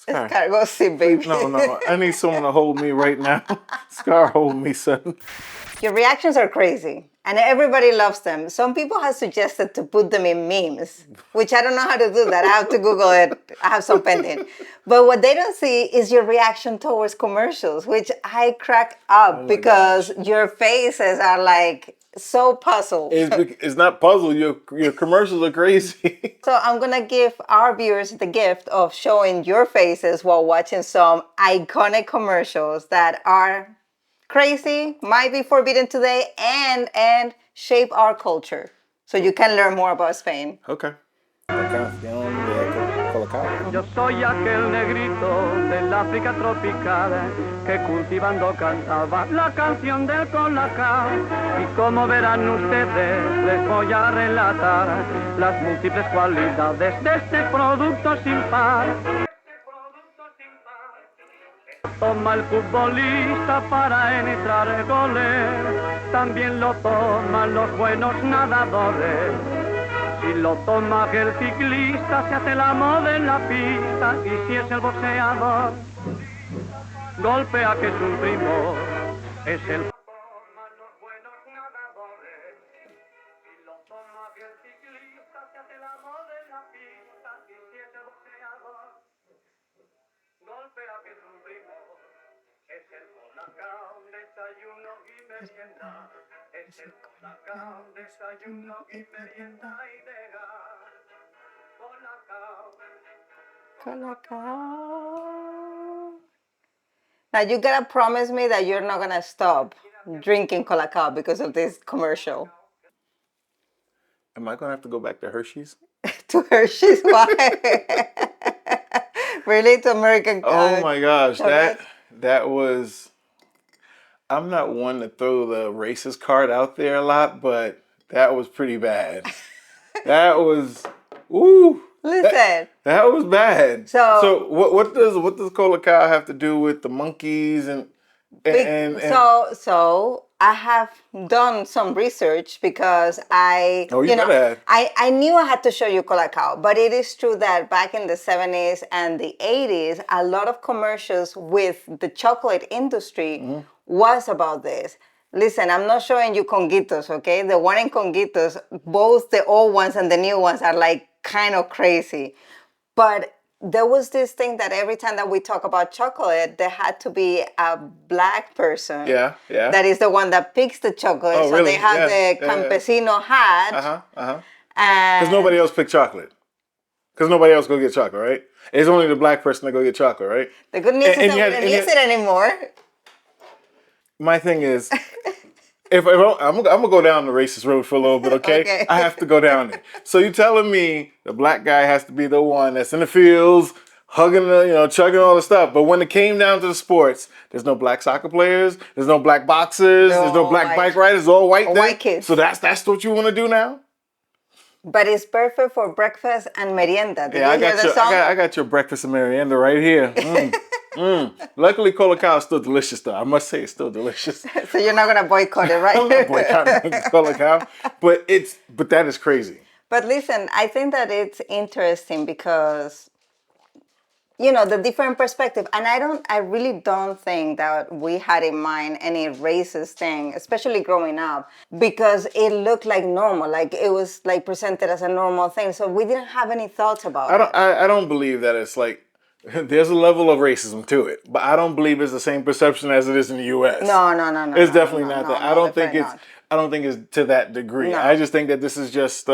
Scar. Go sit, baby. No. I need someone to hold me right now. Scar, hold me, son. Your reactions are crazy, and everybody loves them. Some people have suggested to put them in memes, which I don't know how to do that. I have to Google it. I have some pending. But what they don't see is your reaction towards commercials, which I crack up because your faces are like so puzzled. It's not puzzle. Your commercials are crazy. So I'm going to give our viewers the gift of showing your faces while watching some iconic commercials that are crazy, might be forbidden today, and shape our culture. So you can learn more about Spain. Okay. La canción de Cola Cao. Yo soy aquel negrito del África tropical que cultivando cantaba la canción del Cola Cao. Y como verán ustedes, les voy a relatar las múltiples cualidades de este producto sin par. Toma el futbolista para entrar goles, también lo toman los buenos nadadores. Si lo toma el ciclista, se hace el amo de la pista, y si es el boxeador, golpea que es un primo, es el... Es el Cola Cao, desayuno y merienda y Cola Cao. Now you gotta promise me that you're not gonna stop drinking Cola Cao because of this commercial. Am I gonna have to go back to Hershey's? To Hershey's? Why? Really? To American? Oh my gosh, chocolate? that was. I'm not one to throw the racist card out there a lot, but that was pretty bad. That was, ooh. Listen. That was bad. So what does Cola Cao have to do with the monkeys and So I have done some research because I knew I had to show you Cola Cao, but it is true that back in the 70s and the 80s, a lot of commercials with the chocolate industry was about this. Listen, I'm not showing you Conguitos, okay? The one in Conguitos, both the old ones and the new ones are like kind of crazy. But there was this thing that every time that we talk about chocolate, there had to be a black person. Yeah. That is the one that picks the chocolate. Oh, so really? They have the campesino hat. Because nobody else picked chocolate. Because nobody else go get chocolate, right? It's only the black person that go get chocolate, right? The good news is that we don't use it anymore. My thing is, if I'm gonna go down the racist road for a little bit, okay? I have to go down it. So you telling me the black guy has to be the one that's in the fields, hugging the, chugging all the stuff. But when it came down to the sports, there's no black soccer players, there's no black boxers, there's no black bike riders, all white. White kids. So that's what you want to do now? But it's perfect for breakfast and merienda. I got your breakfast and merienda right here. Luckily, Cola Cao is still delicious, though. I must say, it's still delicious. So you're not gonna boycott it, right? I'm not boycotting Cola Cao, but that is crazy. But listen, I think that it's interesting because the different perspective, and I really don't think that we had in mind any racist thing, especially growing up, because it looked like normal, like it was like presented as a normal thing. So we didn't have any thoughts about it. I don't believe that it's like. There's a level of racism to it, but I don't believe it's the same perception as it is in the U.S. No. It's definitely not that. I don't think it's to that degree. No. I just think that this is just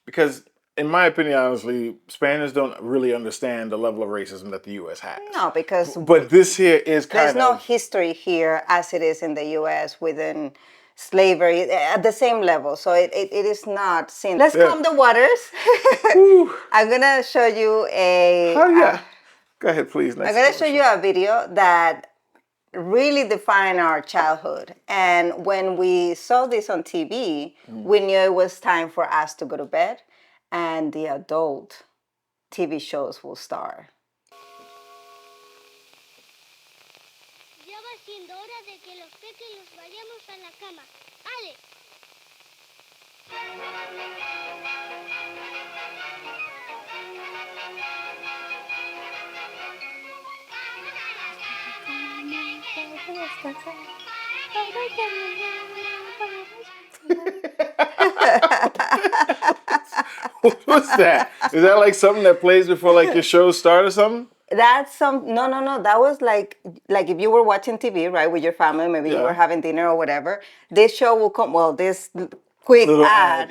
because, in my opinion, honestly, Spaniards don't really understand the level of racism that the U.S. has. No, because but this here is there's no history here as it is in the U.S. within slavery at the same level, so it is not seen. Let's calm the waters. I'm gonna show you Go ahead, please. I'm gonna show you a video that really defined our childhood, and when we saw this on TV, we knew it was time for us to go to bed, and the adult TV shows will start. Ya va siendo hora de que los pequeños vayamos a la cama. ¡Ale! descansar. What's that? Is that like something that plays before like your show start or something? That's no. That was like if you were watching TV, right, with your family, maybe you were having dinner or whatever. This show will come. Well, this quick Little ad,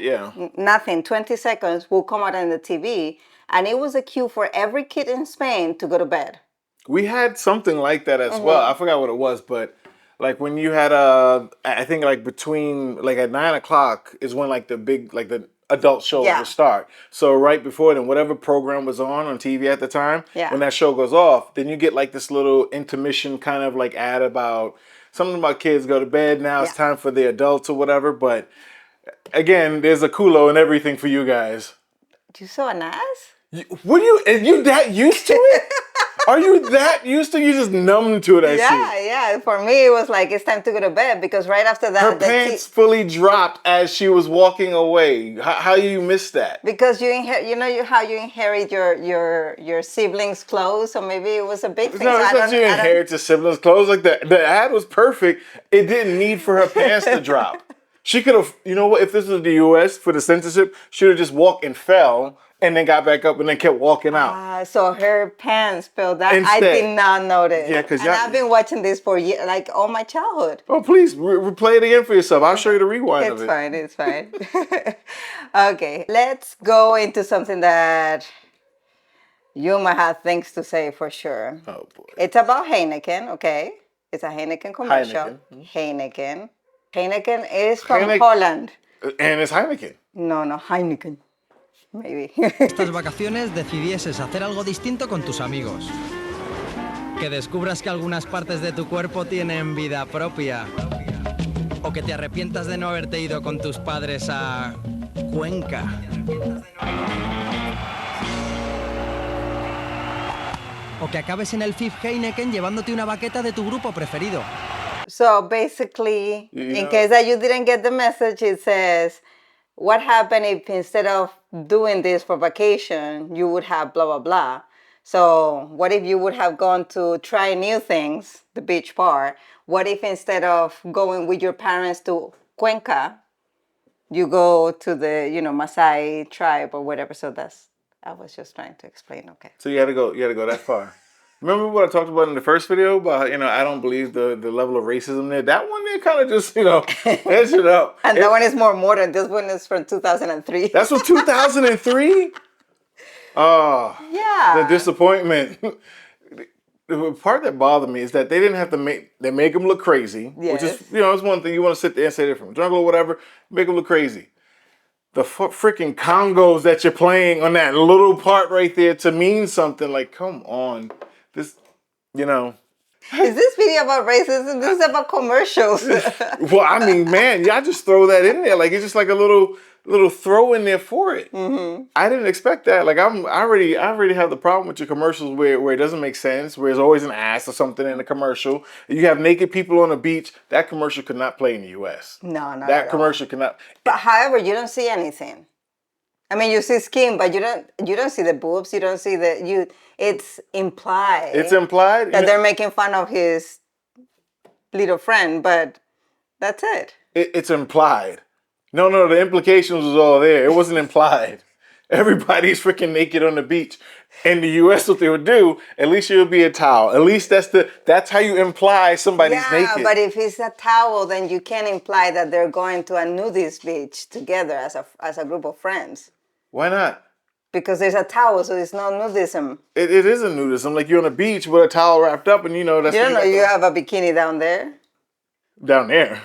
nothing, 20 seconds will come out on the TV, and it was a cue for every kid in Spain to go to bed. We had something like that as well. I forgot what it was, but like when you had I think like between like at 9 o'clock is when like the big like the adult shows would start. So right before then, whatever program was on TV at the time, when that show goes off, then you get like this little intermission kind of like ad about something about kids go to bed. Now it's time for the adults or whatever. But again, there's a culo and everything for you guys. You saw an ass? Are you that used to it? Are you that used to? You just numb to it, I see. Yeah. For me, it was like, it's time to go to bed because right after that... Her pants fully dropped as she was walking away. How you missed that? Because you inherit, how you inherit your siblings' clothes, so maybe it was a big thing. No, it's not you inherit your siblings' clothes. Like the ad was perfect. It didn't need for her pants to drop. She could have, you know what, if this was the U.S. for the censorship, she would have just walked and fell. And then got back up and then kept walking out. So her pants fell down. I did not notice. Yeah, because I've been watching this for years, like all my childhood. Oh, please replay it again for yourself. I'll show you the rewind of it. It's fine. Okay, let's go into something that you might have things to say for sure. Oh boy. It's about Heineken. Okay, it's a Heineken commercial. Heineken is from Holland. And it's Heineken. No, Heineken. Maybe. Estas vacaciones decidieses hacer algo distinto con tus amigos. Que descubras que algunas partes de tu cuerpo tienen vida propia. O que te arrepientas de no haberte ido con tus padres a Cuenca. O que acabes en el FIF Heineken llevándote una baqueta de tu grupo preferido. So basically, in case that you didn't get the message, it says, what happened if instead of doing this for vacation, you would have blah, blah, blah. So what if you would have gone to try new things, the beach part? What if instead of going with your parents to Cuenca, you go to the, Maasai tribe or whatever? So I was just trying to explain, okay. So you had to go that far. Remember what I talked about in the first video about, I don't believe the level of racism there? That one there kind of just, edged it up. And that one is more modern. This one is from 2003. That's from 2003? Oh. Yeah. The disappointment. The part that bothered me is that they didn't have to make them look crazy. Yes. Which is, it's one thing. You want to sit there and say they're from jungle or whatever, make them look crazy. The freaking congos that you're playing on that little part right there to mean something, like, come on. This, Is this video about racism? This is about commercials. Well, I mean, man, y'all just throw that in there. Like, it's just like a little throw in there for it. Mm-hmm. I didn't expect that. Like, I already have the problem with your commercials where it doesn't make sense, where there's always an ass or something in the commercial. You have naked people on the beach. That commercial could not play in the U.S. No, not that at commercial all. Cannot. But however, you don't see anything. I mean, you see skin, but you don't see the boobs. You don't see It's implied. It's implied that they're making fun of his little friend, but that's it. It's implied. No, the implications was all there. It wasn't implied. Everybody's freaking naked on the beach. In the U.S., what they would do, at least it would be a towel. At least that's how you imply somebody's naked. Yeah, but if it's a towel, then you can imply that they're going to a nudist beach together as a group of friends. Why not? Because there's a towel, so it's no nudism. It is a nudism. Like, you're on a beach with a towel wrapped up, and that's... You don't know you have a bikini down there? Down there.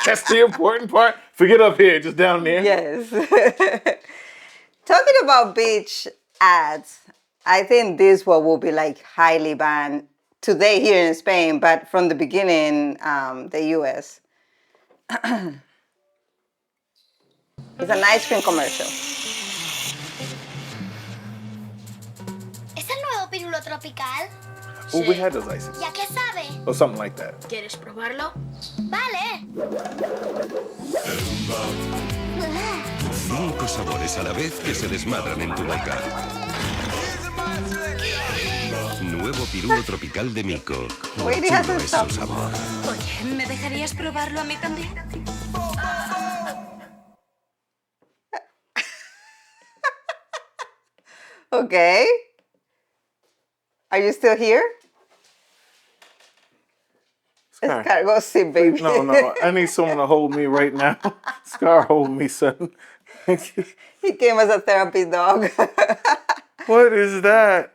That's the important part. Forget up here, just down there. Yes. Talking about beach ads, I think this one will be like highly banned today here in Spain, but from the beginning, the US. It's an ice cream commercial. ¿Es el nuevo pirulo tropical? Oh, we had those ices. ¿Y a qué sabe? Or something like that. ¿Quieres probarlo? Vale. 5 sabores a la vez que se desmadran en tu boca. Nuevo pirulo tropical de Miko. Wait, it Chulo has es some. su sabor. Oye, ¿me dejarías probarlo a mí también? Okay. Are you still here? Scar. Scar, go sit, baby. No. I need someone to hold me right now. Scar, hold me, son. He came as a therapy dog. What is that?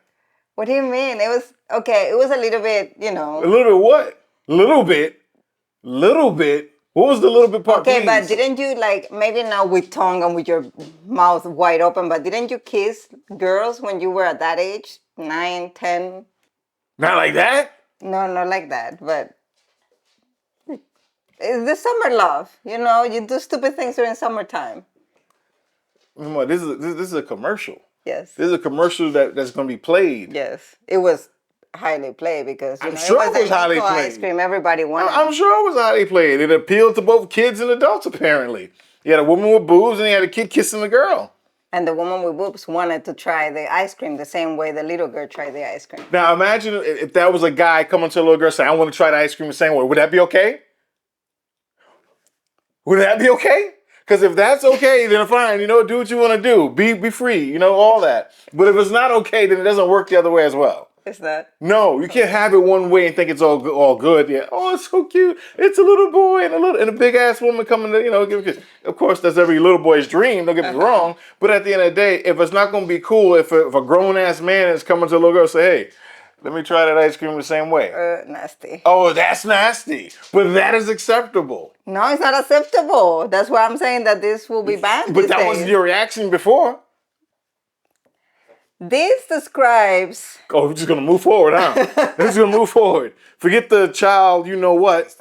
What do you mean? It was okay. It was a little bit, A little bit what? Little bit? What was the little bit part? Okay, please? but didn't you maybe not with tongue and with your mouth wide open, but didn't you kiss girls when you were at that age? 9, 10? Not like that? No, not like that, but it's the summer love. You do stupid things during summertime. This is a commercial. Yes. This is a commercial that's going to be played. Yes. It was highly played because I'm sure it was highly Miko played. ice cream. Everybody wanted. I'm sure it was highly played. It appealed to both kids and adults, apparently. You had a woman with boobs and you had a kid kissing the girl. And the woman with boobs wanted to try the ice cream the same way the little girl tried the ice cream. Now imagine if that was a guy coming to a little girl saying, I want to try the ice cream the same way. Would that be okay? Would that be okay? Because if that's okay, then fine. Do what you want to do. Be free. All that. But if it's not okay, then it doesn't work the other way as well. It's not. No, you can't have it one way and think it's all good. Yeah. Oh, it's so cute. It's a little boy and a big ass woman coming to give a kiss. Of course, that's every little boy's dream. Don't get me wrong. But at the end of the day, if it's not going to be cool, if a grown ass man is coming to a little girl and say, hey, let me try that ice cream the same way. Nasty. Oh, that's nasty. But that is acceptable. No, it's not acceptable. That's why I'm saying that this will be banned. But that wasn't your reaction before. This describes... Oh, we're just going to move forward, huh? We're just going to move forward. Forget the child, you know what.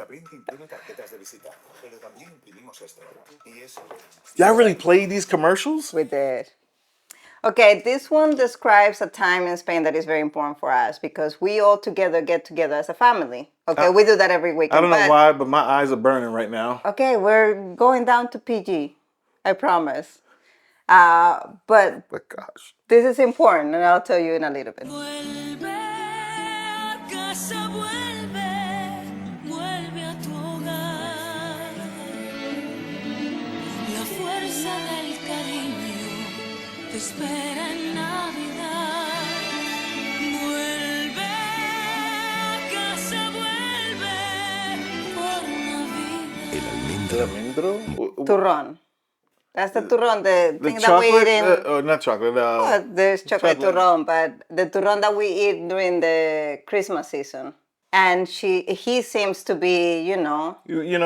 Y'all really played these commercials? We did. Okay, this one describes a time in Spain that is very important for us because we all get together as a family. Okay, we do that every weekend. I don't know why, but my eyes are burning right now. Okay, we're going down to PG. I promise. But gosh. This is important, and I'll tell you in a little bit. Vuelve a casa, vuelve a tu hogar. La fuerza del cariño te espera en Navidad. Vuelve a casa, vuelve por Navidad. El almendro? Turrón. That's the turrón, the thing that we chocolate, eat in... not chocolate. There's chocolate turrón, but the turrón that we eat during the Christmas season. And he seems to be, You know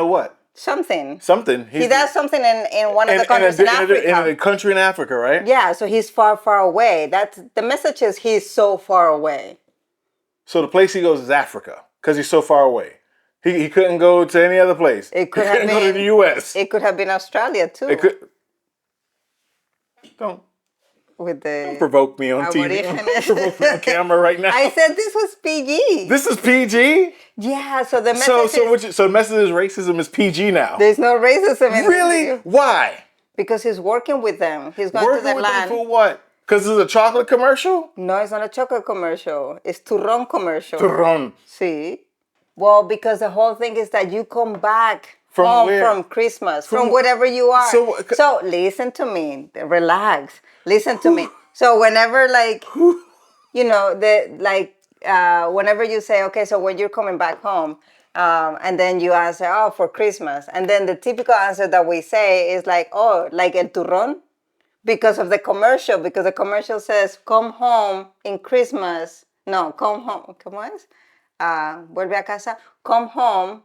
what? Something. He does something in one of the countries in Africa. In a country in Africa, right? Yeah, so he's far, far away. The message is he's so far away. So the place he goes is Africa, because he's so far away. He couldn't go to any other place. He couldn't go to the U.S. It could have been Australia, too. Don't provoke me on TV. Don't provoke me on camera right now. I said this was PG. This is PG? Yeah, so the message so the message is racism is PG now. There's no racism in Really? Why? Because he's working with them. He's going working to the with land. Them for what? Because it's a chocolate commercial? No, it's not a chocolate commercial. It's Turrón commercial. Turrón. See? Well, because the whole thing is that you come back from home where? From Christmas, from whatever you are. So listen to me. Relax. Listen to me. So whenever whenever you say, okay, so when you're coming back home, and then you answer, oh, for Christmas. And then the typical answer that we say is like, oh, like el turrón? Because of the commercial, because the commercial says, come home in Christmas. No, come home. ¿Cómo es? Vuelve a casa. Come home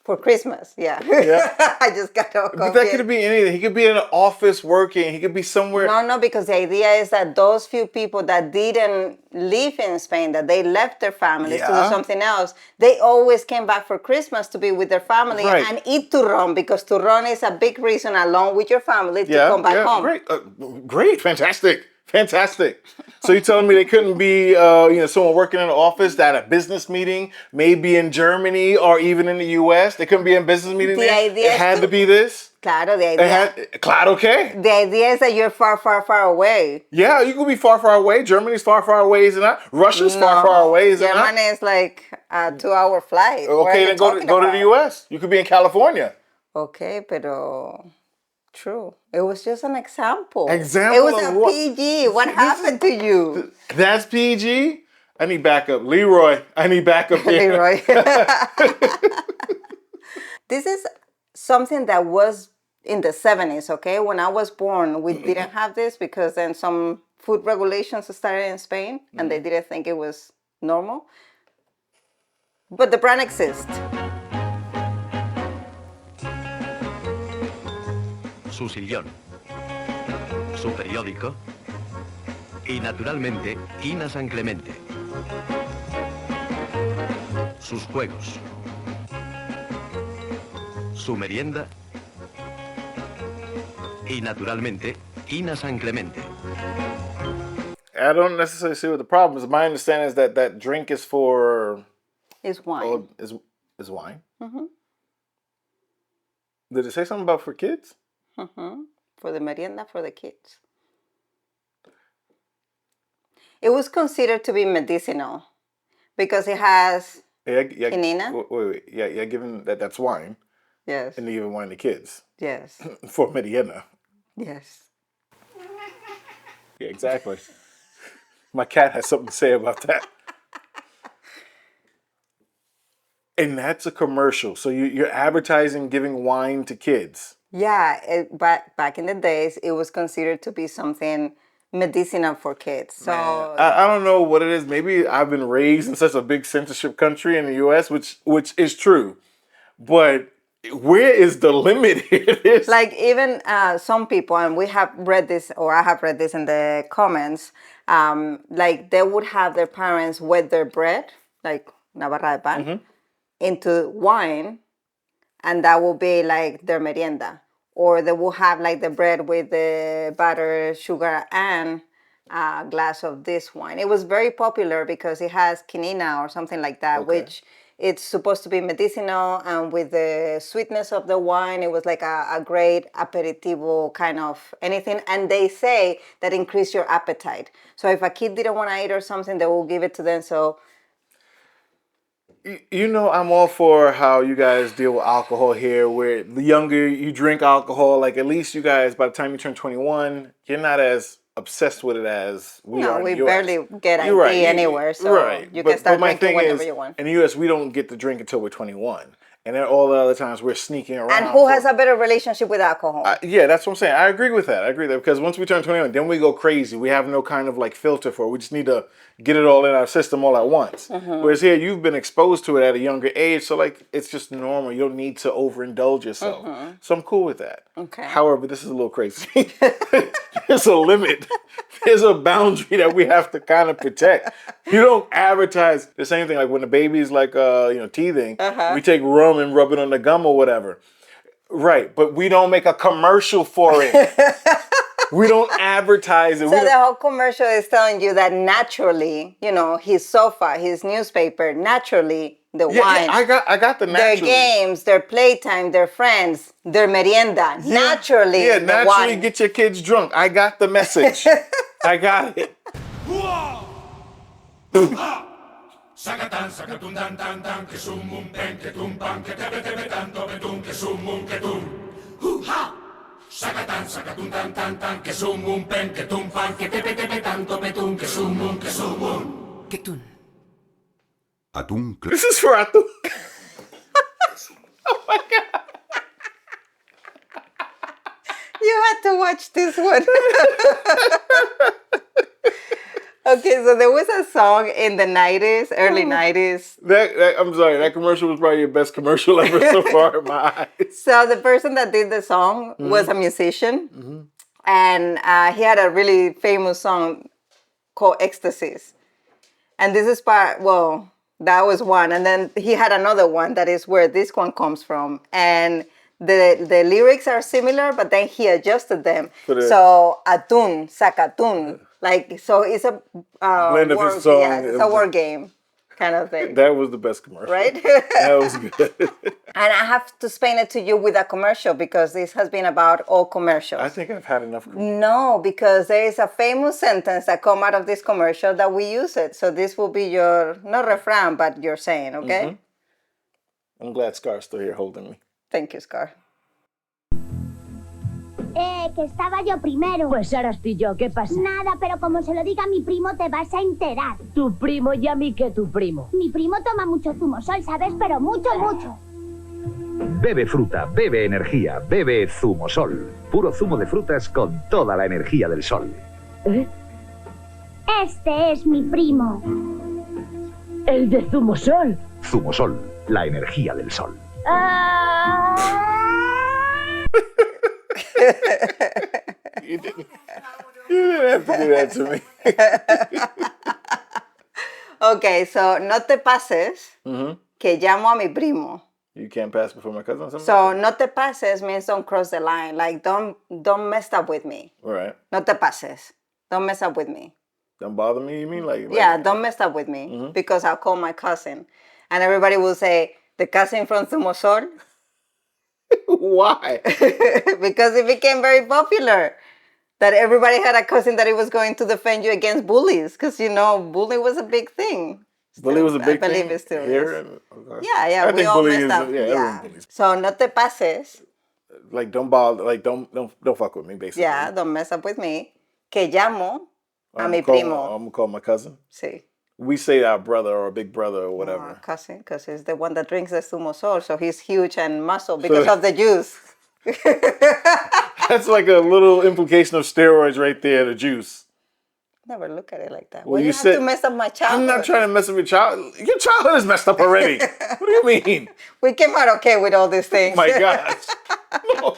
for Christmas. Yeah. I just got all confused. But that could be anything. He could be in an office working. He could be somewhere. No, because the idea is that those few people that didn't live in Spain, that they left their families to do something else, they always came back for Christmas to be with their family and eat turrón, because turrón is a big reason, along with your family, to come back home. Great. Fantastic. So you're telling me they couldn't be, someone working in an office that had a business meeting, maybe in Germany or even in the U.S. They couldn't be in business meeting there? It had to be this? Claro, the idea. Claro que. The idea is that you're far, far, far away. Yeah, you could be far, far away. Germany's far, far away, is it not? Russia's far, far away, is it not? Germany is like a 2-hour flight. Okay, then go to the U.S. You could be in California. Okay, pero true. It was just an example. Example. It was a PG. What happened to you? That's PG? I need backup. Leroy, I need backup here. Leroy. This is something that was in the 70s, okay? When I was born, we didn't have this because then some food regulations started in Spain and they didn't think it was normal. But the brand exists. Su sillón, su periódico y naturalmente Kina San Clemente. Sus juegos, su merienda y naturalmente Kina San Clemente. I don't necessarily see what the problem is. My understanding is that that drink is for... It's wine. Oh, is wine? Mm-hmm. Did it say something about for kids? Mm-hmm. For the merienda for the kids. It was considered to be medicinal because it has quinina. Wait. Yeah, given that that's wine. Yes. And they give wine to kids. Yes. For merienda. Yes. Yeah, exactly. My cat has something to say about that. And that's a commercial. So you're advertising giving wine to kids. Yeah, back in the days, it was considered to be something medicinal for kids. So I don't know what it is. Maybe I've been raised in such a big censorship country in the U.S., which is true. But where is the limit here? Like even some people, and we have read this, or I have read this in the comments, like they would have their parents wet their bread, like una barra de pan, into wine, and that will be like their merienda. Or they will have like the bread with the butter, sugar, and a glass of this wine. It was very popular because it has quinina or something like that, which it's supposed to be medicinal, and with the sweetness of the wine, it was like a great aperitivo kind of anything. And they say that increase your appetite. So if a kid didn't want to eat or something, they will give it to them. So you know, I'm all for how you guys deal with alcohol here, where the younger you drink alcohol, like at least you guys, by the time you turn 21, you're not as obsessed with it as we are in the US. We barely get ID anywhere, so you can start drinking whenever you want. In the US, we don't get to drink until we're 21. And then all the other times we're sneaking around. And who has a better relationship with alcohol? Yeah, that's what I'm saying. I agree with that. Because once we turn 21, then we go crazy. We have no kind of like filter for it. We just need to get it all in our system all at once. Whereas here, you've been exposed to it at a younger age. So like, it's just normal. You don't need to overindulge yourself. So I'm cool with that. Okay. However, this is a little crazy. There's a limit. There's a boundary that we have to kind of protect. You don't advertise the same thing. Like when the baby's like, teething, we take rum and rub it on the gum or whatever. Right. But we don't make a commercial for it. We don't advertise it. So the whole commercial is telling you that naturally, his sofa, his newspaper, naturally, the wine. Yeah, I got the naturally. Their games, their playtime, their friends, their merienda. Naturally, yeah, naturally wine. Get your kids drunk. I got the message. I got it. Sakatan sakatun dan dan dan que sumum pen que tum pam que tebe tebe tanto betum que sumum que tum. Hu ha. Sakatan sakatun dan dan dan que sumum pen que tum pam que tebe tebe tanto betum que sumum que sumum. Que tun. Atún. This is for atún. Oh my God. You had to watch this one. Okay, so there was a song in the 90s, early 90s. I'm sorry, that commercial was probably your best commercial ever so far in my eyes. So the person that did the song was a musician. And he had a really famous song called Ecstasies. And this is that was one. And then he had another one that is where this one comes from. And the lyrics are similar, but then he adjusted them. So atún, sacatún. Like, so it's a blend of his song. Yeah, it's a word game. kind of thing. That was the best commercial. Right? That was good. And I have to explain it to you with a commercial because this has been about all commercials. I think I've had enough commercials. No, because there is a famous sentence that come out of this commercial that we use it. So this will be your, not refrain, but your saying, okay? Mm-hmm. I'm glad Scar's still here holding me. Thank you, Scar. Que estaba yo primero. Pues ahora estoy yo, ¿qué pasa? Nada, pero como se lo diga a mi primo te vas a enterar. Tu primo y a mí que tu primo. Mi primo toma mucho zumosol, ¿sabes? Pero mucho, mucho. Bebe fruta, bebe energía, bebe Zumosol. Puro zumo de frutas con toda la energía del sol. ¿Eh? Este es mi primo. El de Zumosol. Zumosol, la energía del sol. You didn't have to do that to me. Okay, so no te pases que llamo a mi primo. You can't pass before my cousin? So no te pases means don't cross the line. Like don't mess up with me. Right. No te pases. Don't mess up with me. Don't bother me, you mean? Like yeah, don't mess up with me because I'll call my cousin. And everybody will say, the cousin from Zumosol. Why? Because it became very popular. That everybody had a cousin that he was going to defend you against bullies. Because, you know, bullying was a big thing. Bullying was a big thing? I believe it still here? is. Okay. Yeah, I we think all bullying messed is, up. yeah, everyone bullies. So, no te pases. Like, don't bother, like, don't fuck with me, basically. Yeah, don't mess up with me. Que llamo a mi primo. I'm going to call my cousin. Sí. We say our brother or big brother or whatever. Cousin, because he's the one that drinks the Zumosol, so he's huge and muscle because of the juice. That's like a little implication of steroids right there, the juice. Never look at it like that. Well, you said, have to mess up my childhood. I'm not trying to mess up your childhood. Your childhood is messed up already. What do you mean? We came out okay with all these things. Oh my gosh. No.